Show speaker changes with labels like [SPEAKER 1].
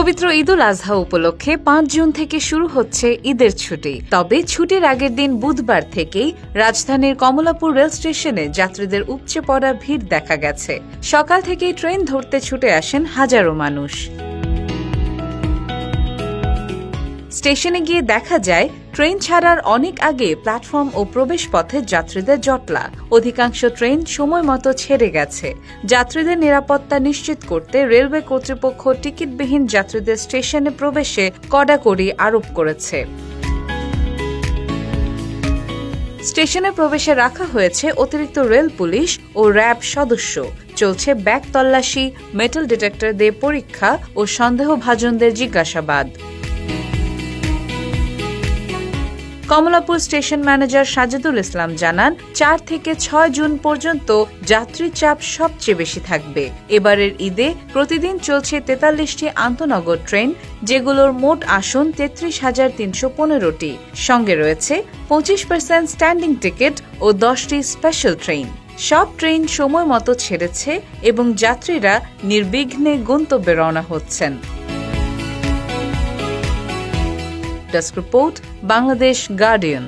[SPEAKER 1] পবিত্র ঈদুল আজহা উপলক্ষে ৫ জুন থেকে শুরু হচ্ছে ঈদের ছুটি। তবে ছুটির আগের দিন বুধবার থেকেই রাজধানীর কমলাপুর রেল স্টেশনে যাত্রীদের উপচে পড়া ভিড় দেখা গেছে। সকাল থেকেই ট্রেন ধরতে ছুটে আসেন হাজারো মানুষ। স্টেশনে গিয়ে দেখা যায় ট্রেন ছাড়ার অনেক আগে প্ল্যাটফর্ম ও প্রবেশ পথে যাত্রীদের জটলা। অধিকাংশ ট্রেন সময় মতো ছেড়ে গেছে। যাত্রীদের নিরাপত্তা নিশ্চিত করতে রেলওয়ে কর্তৃপক্ষ টিকিটবিহীন যাত্রীদের স্টেশনে প্রবেশে কড়াকড়ি আরোপ করেছে। স্টেশনে প্রবেশে রাখা হয়েছে অতিরিক্ত রেল পুলিশ ও র্যাব সদস্য। চলছে ব্যাগ তল্লাশি, মেটাল ডিটেক্টর দিয়ে পরীক্ষা ও সন্দেহভাজনদের জিজ্ঞাসাবাদ। কমলাপুর স্টেশন ম্যানেজার সাজিদুল ইসলাম জানান, ৪ থেকে ৬ জুন পর্যন্ত যাত্রী চাপ সবচেয়ে বেশি থাকবে। এবারের ঈদে প্রতিদিন চলছে ৪৩টি আন্তনগর ট্রেন, যেগুলোর মোট আসন ৩৩,৩১৫টি। সঙ্গে রয়েছে ২৫% স্ট্যান্ডিং টিকিট ও 10টি স্পেশাল ট্রেন। সব ট্রেন সময় মতো ছেড়েছে এবং যাত্রীরা নির্বিঘ্নে গন্তব্যে রওনা হচ্ছেন। Desk report, Bangladesh guardian.